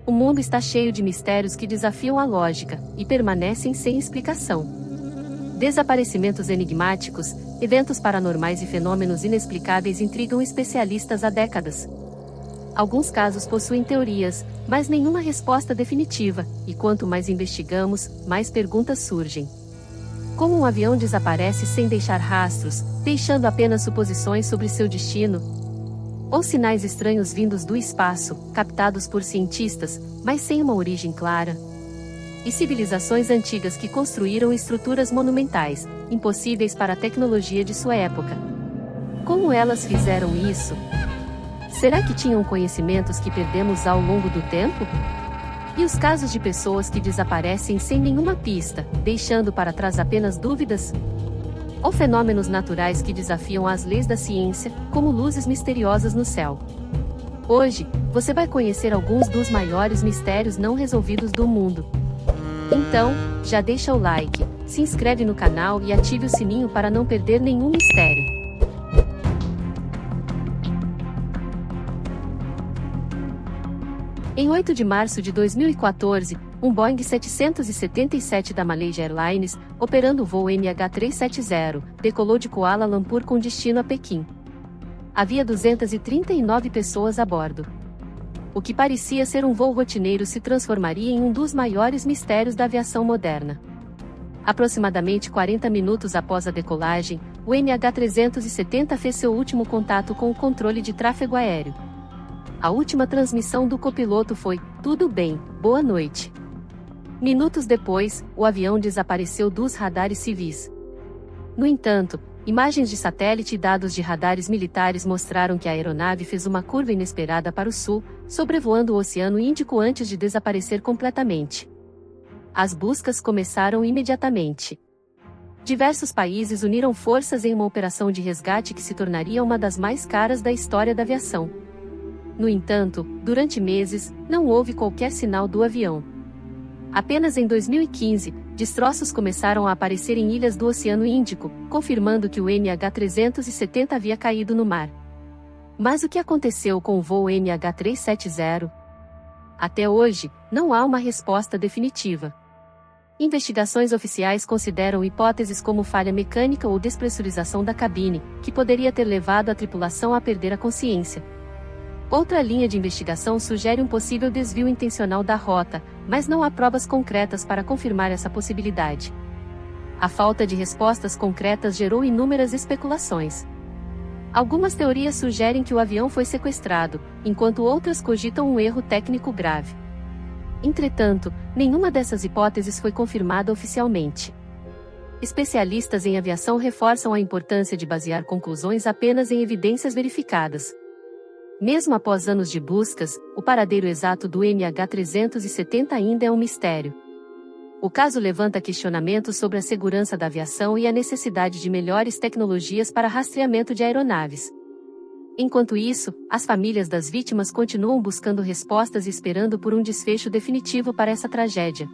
O mundo está cheio de mistérios que desafiam a lógica e permanecem sem explicação. Desaparecimentos enigmáticos, eventos paranormais e fenômenos inexplicáveis intrigam especialistas há décadas. Alguns casos possuem teorias, mas nenhuma resposta definitiva, e quanto mais investigamos, mais perguntas surgem. Como um avião desaparece sem deixar rastros, deixando apenas suposições sobre seu destino? Ou sinais estranhos vindos do espaço, captados por cientistas, mas sem uma origem clara? E civilizações antigas que construíram estruturas monumentais, impossíveis para a tecnologia de sua época. Como elas fizeram isso? Será que tinham conhecimentos que perdemos ao longo do tempo? E os casos de pessoas que desaparecem sem nenhuma pista, deixando para trás apenas dúvidas? Ou fenômenos naturais que desafiam as leis da ciência, como luzes misteriosas no céu? Hoje, você vai conhecer alguns dos maiores mistérios não resolvidos do mundo. Então, já deixa o like, se inscreve no canal e ative o sininho para não perder nenhum mistério. Em 8 de março de 2014, um Boeing 777 da Malaysia Airlines, operando o voo MH370, decolou de Kuala Lumpur com destino a Pequim. Havia 239 pessoas a bordo. O que parecia ser um voo rotineiro se transformaria em um dos maiores mistérios da aviação moderna. Aproximadamente 40 minutos após a decolagem, o MH370 fez seu último contato com o controle de tráfego aéreo. A última transmissão do copiloto foi: "Tudo bem, boa noite." Minutos depois, o avião desapareceu dos radares civis. No entanto, imagens de satélite e dados de radares militares mostraram que a aeronave fez uma curva inesperada para o sul, sobrevoando o Oceano Índico antes de desaparecer completamente. As buscas começaram imediatamente. Diversos países uniram forças em uma operação de resgate que se tornaria uma das mais caras da história da aviação. No entanto, durante meses, não houve qualquer sinal do avião. Apenas em 2015, destroços começaram a aparecer em ilhas do Oceano Índico, confirmando que o MH370 havia caído no mar. Mas o que aconteceu com o voo MH370? Até hoje, não há uma resposta definitiva. Investigações oficiais consideram hipóteses como falha mecânica ou despressurização da cabine, que poderia ter levado a tripulação a perder a consciência. Outra linha de investigação sugere um possível desvio intencional da rota, mas não há provas concretas para confirmar essa possibilidade. A falta de respostas concretas gerou inúmeras especulações. Algumas teorias sugerem que o avião foi sequestrado, enquanto outras cogitam um erro técnico grave. Entretanto, nenhuma dessas hipóteses foi confirmada oficialmente. Especialistas em aviação reforçam a importância de basear conclusões apenas em evidências verificadas. Mesmo após anos de buscas, o paradeiro exato do MH370 ainda é um mistério. O caso levanta questionamentos sobre a segurança da aviação e a necessidade de melhores tecnologias para rastreamento de aeronaves. Enquanto isso, as famílias das vítimas continuam buscando respostas e esperando por um desfecho definitivo para essa tragédia.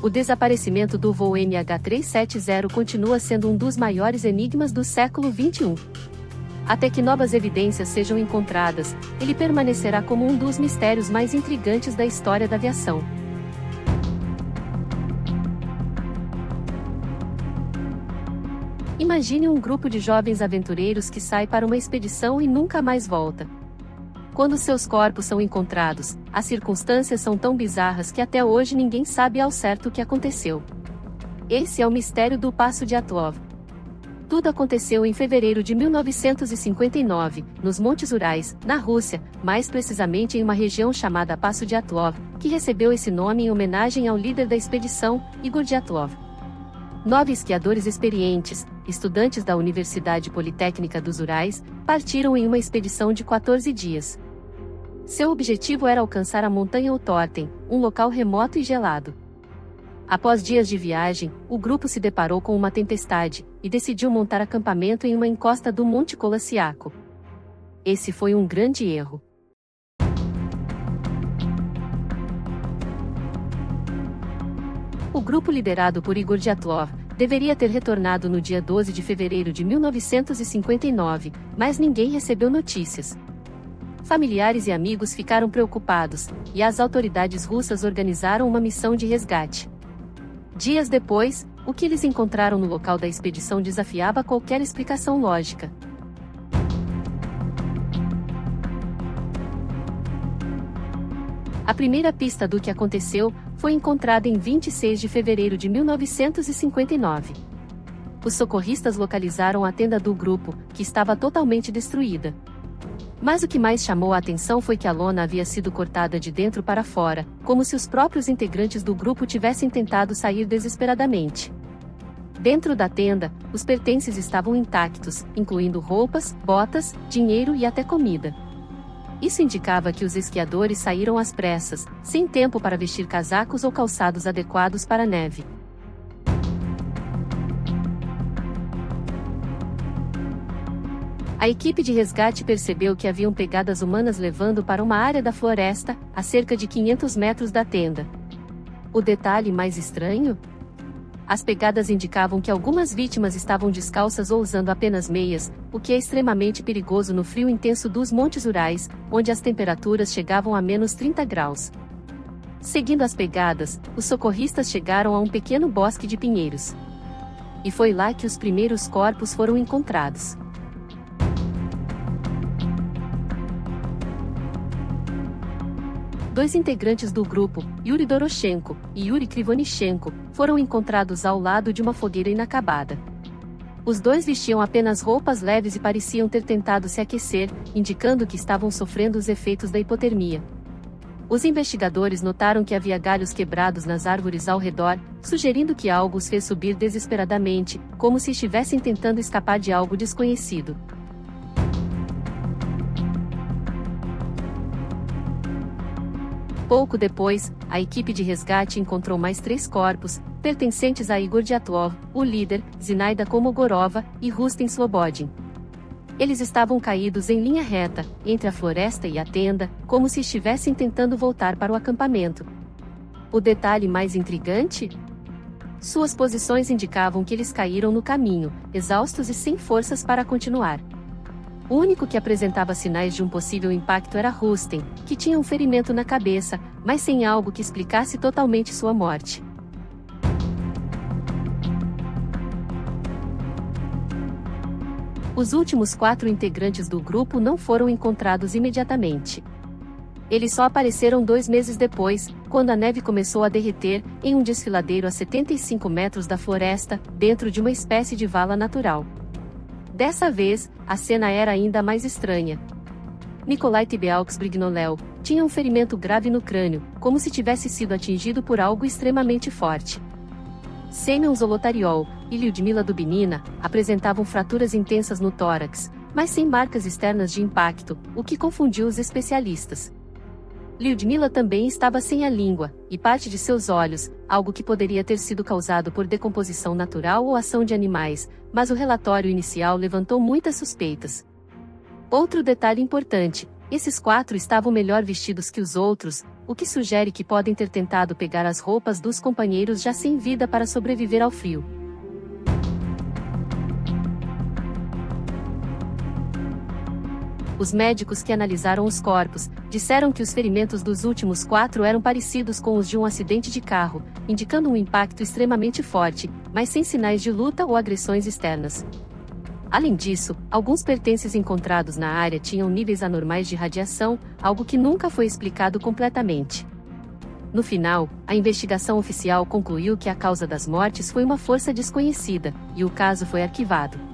O desaparecimento do voo MH370 continua sendo um dos maiores enigmas do século XXI. Até que novas evidências sejam encontradas, ele permanecerá como um dos mistérios mais intrigantes da história da aviação. Imagine um grupo de jovens aventureiros que sai para uma expedição e nunca mais volta. Quando seus corpos são encontrados, as circunstâncias são tão bizarras que até hoje ninguém sabe ao certo o que aconteceu. Esse é o mistério do Passo de Atlov. Tudo aconteceu em fevereiro de 1959, nos Montes Urais, na Rússia, mais precisamente em uma região chamada Passo de Atlov, que recebeu esse nome em homenagem ao líder da expedição, Igor Dyatlov. 9 esquiadores experientes, estudantes da Universidade Politécnica dos Urais, partiram em uma expedição de 14 dias. Seu objetivo era alcançar a montanha Utorten, um local remoto e gelado. Após dias de viagem, o grupo se deparou com uma tempestade, e decidiu montar acampamento em uma encosta do Monte Colassiaco. Esse foi um grande erro. O grupo liderado por Igor Dyatlov deveria ter retornado no dia 12 de fevereiro de 1959, mas ninguém recebeu notícias. Familiares e amigos ficaram preocupados, e as autoridades russas organizaram uma missão de resgate. Dias depois, o que eles encontraram no local da expedição desafiava qualquer explicação lógica. A primeira pista do que aconteceu foi encontrada em 26 de fevereiro de 1959. Os socorristas localizaram a tenda do grupo, que estava totalmente destruída. Mas o que mais chamou a atenção foi que a lona havia sido cortada de dentro para fora, como se os próprios integrantes do grupo tivessem tentado sair desesperadamente. Dentro da tenda, os pertences estavam intactos, incluindo roupas, botas, dinheiro e até comida. Isso indicava que os esquiadores saíram às pressas, sem tempo para vestir casacos ou calçados adequados para a neve. A equipe de resgate percebeu que haviam pegadas humanas levando para uma área da floresta, a cerca de 500 metros da tenda. O detalhe mais estranho? As pegadas indicavam que algumas vítimas estavam descalças ou usando apenas meias, o que é extremamente perigoso no frio intenso dos Montes Urais, onde as temperaturas chegavam a menos 30 graus. Seguindo as pegadas, os socorristas chegaram a um pequeno bosque de pinheiros. E foi lá que os primeiros corpos foram encontrados. Dois integrantes do grupo, Yuri Doroshenko e Yuri Krivonichenko, foram encontrados ao lado de uma fogueira inacabada. Os dois vestiam apenas roupas leves e pareciam ter tentado se aquecer, indicando que estavam sofrendo os efeitos da hipotermia. Os investigadores notaram que havia galhos quebrados nas árvores ao redor, sugerindo que algo os fez subir desesperadamente, como se estivessem tentando escapar de algo desconhecido. Pouco depois, a equipe de resgate encontrou mais 3 corpos, pertencentes a Igor Dyatlov, o líder, Zinaida Kolmogorova e Rustem Slobodin. Eles estavam caídos em linha reta, entre a floresta e a tenda, como se estivessem tentando voltar para o acampamento. O detalhe mais intrigante? Suas posições indicavam que eles caíram no caminho, exaustos e sem forças para continuar. O único que apresentava sinais de um possível impacto era Rustem, que tinha um ferimento na cabeça, mas sem algo que explicasse totalmente sua morte. Os últimos 4 integrantes do grupo não foram encontrados imediatamente. Eles só apareceram 2 meses depois, quando a neve começou a derreter, em um desfiladeiro a 75 metros da floresta, dentro de uma espécie de vala natural. Dessa vez, a cena era ainda mais estranha. Nikolai Tibialks-Brignolev tinha um ferimento grave no crânio, como se tivesse sido atingido por algo extremamente forte. Semyon Zolotariol e Lyudmila Dubinina apresentavam fraturas intensas no tórax, mas sem marcas externas de impacto, o que confundiu os especialistas. Lyudmila também estava sem a língua e parte de seus olhos, algo que poderia ter sido causado por decomposição natural ou ação de animais, mas o relatório inicial levantou muitas suspeitas. Outro detalhe importante: esses 4 estavam melhor vestidos que os outros, o que sugere que podem ter tentado pegar as roupas dos companheiros já sem vida para sobreviver ao frio. Os médicos que analisaram os corpos disseram que os ferimentos dos últimos 4 eram parecidos com os de um acidente de carro, indicando um impacto extremamente forte, mas sem sinais de luta ou agressões externas. Além disso, alguns pertences encontrados na área tinham níveis anormais de radiação, algo que nunca foi explicado completamente. No final, a investigação oficial concluiu que a causa das mortes foi uma força desconhecida, e o caso foi arquivado.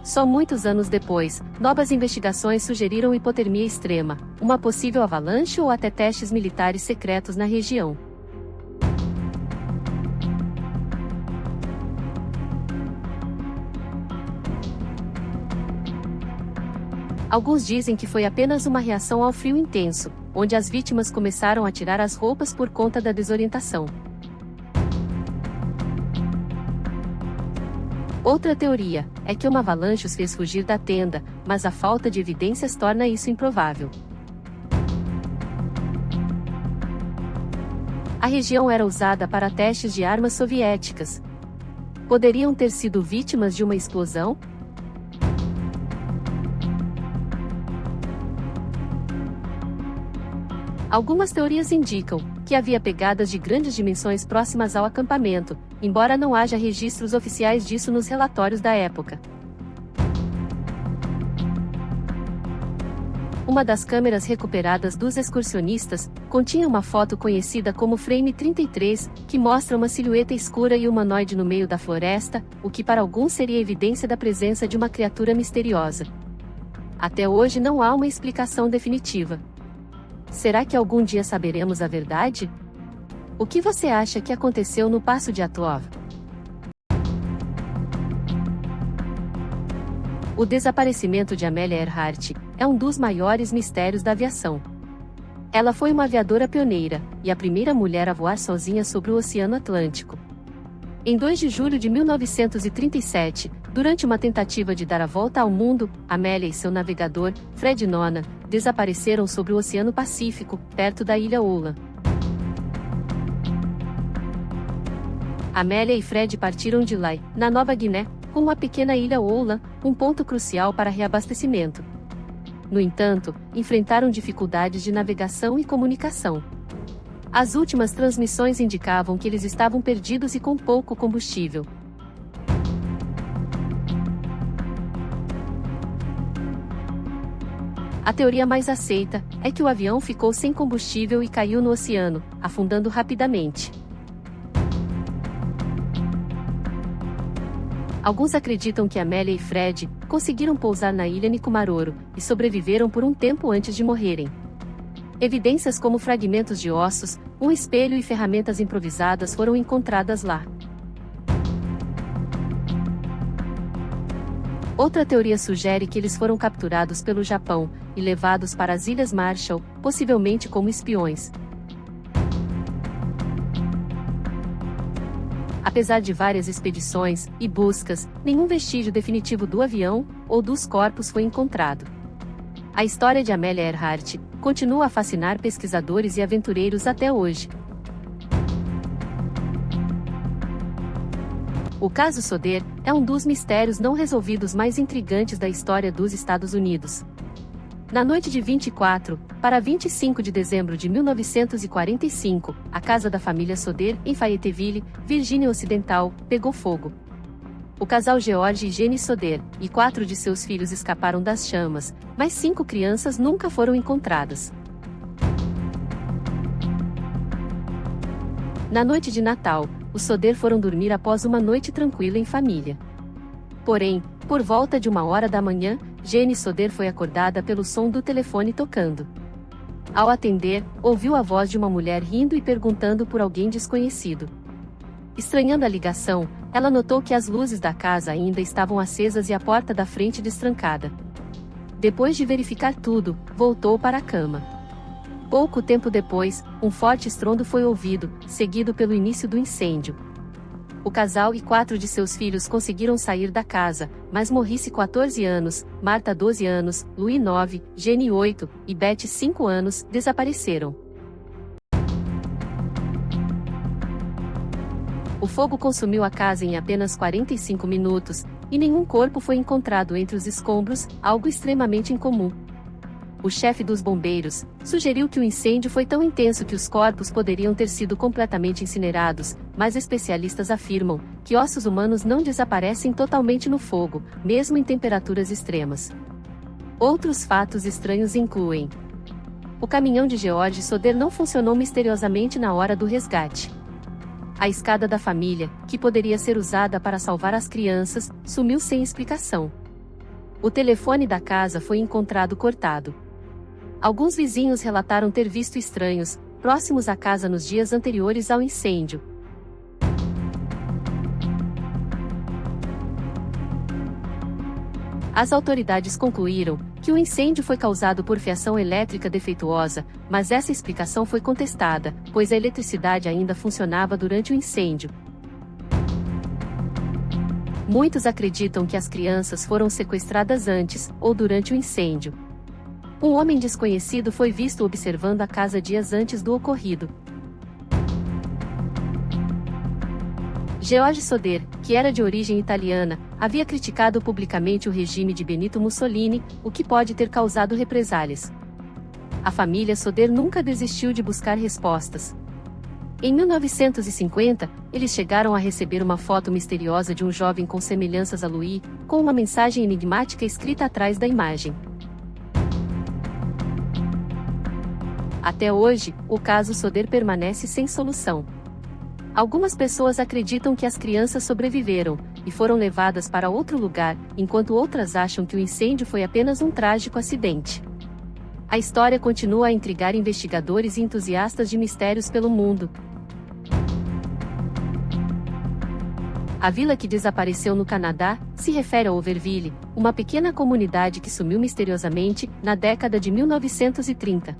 Só muitos anos depois, novas investigações sugeriram hipotermia extrema, uma possível avalanche ou até testes militares secretos na região. Alguns dizem que foi apenas uma reação ao frio intenso, onde as vítimas começaram a tirar as roupas por conta da desorientação. Outra teoria é que uma avalanche os fez fugir da tenda, mas a falta de evidências torna isso improvável. A região era usada para testes de armas soviéticas. Poderiam ter sido vítimas de uma explosão? Algumas teorias indicam que havia pegadas de grandes dimensões próximas ao acampamento, embora não haja registros oficiais disso nos relatórios da época. Uma das câmeras recuperadas dos excursionistas continha uma foto conhecida como Frame 33, que mostra uma silhueta escura e humanoide no meio da floresta, o que para alguns seria evidência da presença de uma criatura misteriosa. Até hoje não há uma explicação definitiva. Será que algum dia saberemos a verdade? O que você acha que aconteceu no Passo de Atlov? O desaparecimento de Amélia Earhart é um dos maiores mistérios da aviação. Ela foi uma aviadora pioneira, e a primeira mulher a voar sozinha sobre o Oceano Atlântico. Em 2 de julho de 1937, durante uma tentativa de dar a volta ao mundo, Amélia e seu navegador, Fred Nona, desapareceram sobre o Oceano Pacífico, perto da ilha Ola. Amélia e Fred partiram de Lae, na Nova Guiné, com a pequena ilha Ola, um ponto crucial para reabastecimento. No entanto, enfrentaram dificuldades de navegação e comunicação. As últimas transmissões indicavam que eles estavam perdidos e com pouco combustível. A teoria mais aceita é que o avião ficou sem combustível e caiu no oceano, afundando rapidamente. Alguns acreditam que Amélia e Fred conseguiram pousar na ilha Nikumaroro e sobreviveram por um tempo antes de morrerem. Evidências como fragmentos de ossos, um espelho e ferramentas improvisadas foram encontradas lá. Outra teoria sugere que eles foram capturados pelo Japão e levados para as Ilhas Marshall, possivelmente como espiões. Apesar de várias expedições e buscas, nenhum vestígio definitivo do avião ou dos corpos foi encontrado. A história de Amélia Earhart continua a fascinar pesquisadores e aventureiros até hoje. O caso Soder é um dos mistérios não resolvidos mais intrigantes da história dos Estados Unidos. Na noite de 24 para 25 de dezembro de 1945, a casa da família Soder, em Fayetteville, Virgínia Ocidental, pegou fogo. O casal George e Jenny Soder e 4 de seus filhos escaparam das chamas, mas 5 crianças nunca foram encontradas. Na noite de Natal, os Soder foram dormir após uma noite tranquila em família. Porém, por volta de 1h da manhã, Jenny Soder foi acordada pelo som do telefone tocando. Ao atender, ouviu a voz de uma mulher rindo e perguntando por alguém desconhecido. Estranhando a ligação, ela notou que as luzes da casa ainda estavam acesas e a porta da frente destrancada. Depois de verificar tudo, voltou para a cama. Pouco tempo depois, um forte estrondo foi ouvido, seguido pelo início do incêndio. O casal e 4 de seus filhos conseguiram sair da casa, mas Maurice 14 anos, Marta 12 anos, Louis 9, Jenny 8 e Beth 5 anos desapareceram. O fogo consumiu a casa em apenas 45 minutos, e nenhum corpo foi encontrado entre os escombros, algo extremamente incomum. O chefe dos bombeiros sugeriu que o incêndio foi tão intenso que os corpos poderiam ter sido completamente incinerados, mas especialistas afirmam que ossos humanos não desaparecem totalmente no fogo, mesmo em temperaturas extremas. Outros fatos estranhos incluem: o caminhão de George Soder não funcionou misteriosamente na hora do resgate. A escada da família, que poderia ser usada para salvar as crianças, sumiu sem explicação. O telefone da casa foi encontrado cortado. Alguns vizinhos relataram ter visto estranhos próximos à casa nos dias anteriores ao incêndio. As autoridades concluíram que o incêndio foi causado por fiação elétrica defeituosa, mas essa explicação foi contestada, pois a eletricidade ainda funcionava durante o incêndio. Muitos acreditam que as crianças foram sequestradas antes ou durante o incêndio. Um homem desconhecido foi visto observando a casa dias antes do ocorrido. George Soder, que era de origem italiana, havia criticado publicamente o regime de Benito Mussolini, o que pode ter causado represálias. a família Soder nunca desistiu de buscar respostas. Em 1950, eles chegaram a receber uma foto misteriosa de um jovem com semelhanças a Louis, com uma mensagem enigmática escrita atrás da imagem. Até hoje, o caso Soder permanece sem solução. Algumas pessoas acreditam que as crianças sobreviveram e foram levadas para outro lugar, enquanto outras acham que o incêndio foi apenas um trágico acidente. A história continua a intrigar investigadores e entusiastas de mistérios pelo mundo. A vila que desapareceu no Canadá se refere a Overville, uma pequena comunidade que sumiu misteriosamente na década de 1930.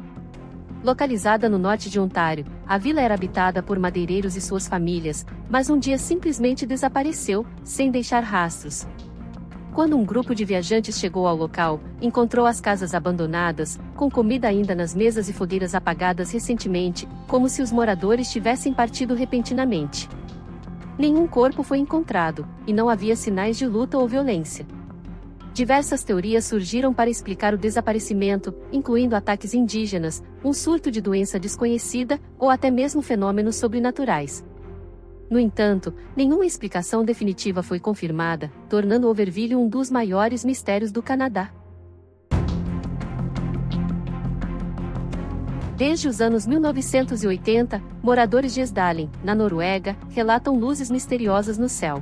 Localizada no norte de Ontário, a vila era habitada por madeireiros e suas famílias, mas um dia simplesmente desapareceu, sem deixar rastros. Quando um grupo de viajantes chegou ao local, encontrou as casas abandonadas, com comida ainda nas mesas e fogueiras apagadas recentemente, como se os moradores tivessem partido repentinamente. Nenhum corpo foi encontrado, e não havia sinais de luta ou violência. Diversas teorias surgiram para explicar o desaparecimento, incluindo ataques indígenas, um surto de doença desconhecida, ou até mesmo fenômenos sobrenaturais. No entanto, nenhuma explicação definitiva foi confirmada, tornando Overville um dos maiores mistérios do Canadá. Desde os anos 1980, moradores de Esdalen, na Noruega, relatam luzes misteriosas no céu.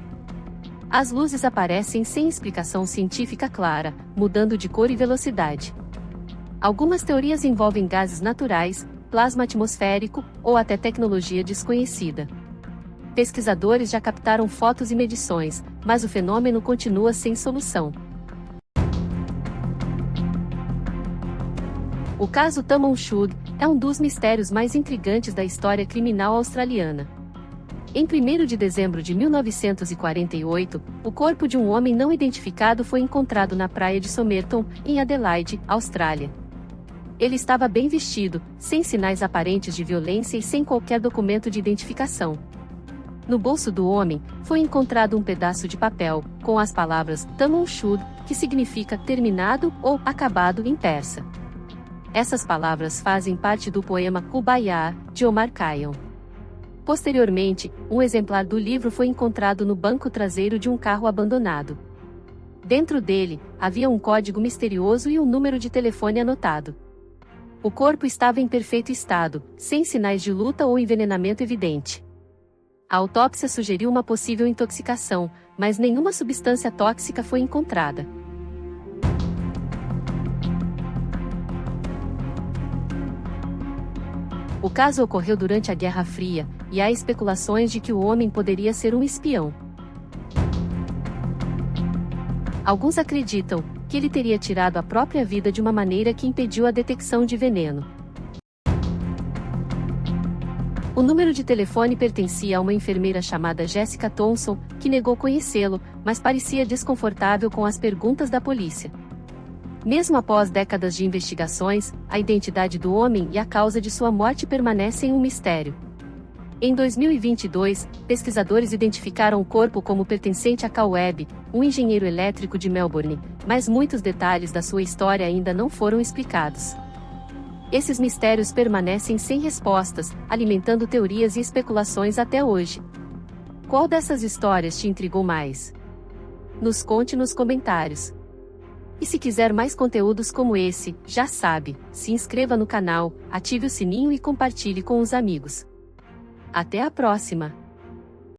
As luzes aparecem sem explicação científica clara, mudando de cor e velocidade. Algumas teorias envolvem gases naturais, plasma atmosférico, ou até tecnologia desconhecida. Pesquisadores já captaram fotos e medições, mas o fenômeno continua sem solução. O caso Tamon Shud é um dos mistérios mais intrigantes da história criminal australiana. Em 1º de dezembro de 1948, o corpo de um homem não identificado foi encontrado na praia de Somerton, em Adelaide, Austrália. Ele estava bem vestido, sem sinais aparentes de violência e sem qualquer documento de identificação. No bolso do homem, foi encontrado um pedaço de papel, com as palavras Tamon Shud, que significa terminado ou acabado em persa. Essas palavras fazem parte do poema Kumbaya, de Omar Khayyam. Posteriormente, um exemplar do livro foi encontrado no banco traseiro de um carro abandonado. Dentro dele, havia um código misterioso e um número de telefone anotado. O corpo estava em perfeito estado, sem sinais de luta ou envenenamento evidente. A autópsia sugeriu uma possível intoxicação, mas nenhuma substância tóxica foi encontrada. O caso ocorreu durante a Guerra Fria, e há especulações de que o homem poderia ser um espião. Alguns acreditam que ele teria tirado a própria vida de uma maneira que impediu a detecção de veneno. O número de telefone pertencia a uma enfermeira chamada Jessica Thompson, que negou conhecê-lo, mas parecia desconfortável com as perguntas da polícia. Mesmo após décadas de investigações, a identidade do homem e a causa de sua morte permanecem um mistério. Em 2022, pesquisadores identificaram o corpo como pertencente a Cal Webb, um engenheiro elétrico de Melbourne, mas muitos detalhes da sua história ainda não foram explicados. Esses mistérios permanecem sem respostas, alimentando teorias e especulações até hoje. Qual dessas histórias te intrigou mais? Nos conte nos comentários. E se quiser mais conteúdos como esse, já sabe, se inscreva no canal, ative o sininho e compartilhe com os amigos. Até a próxima!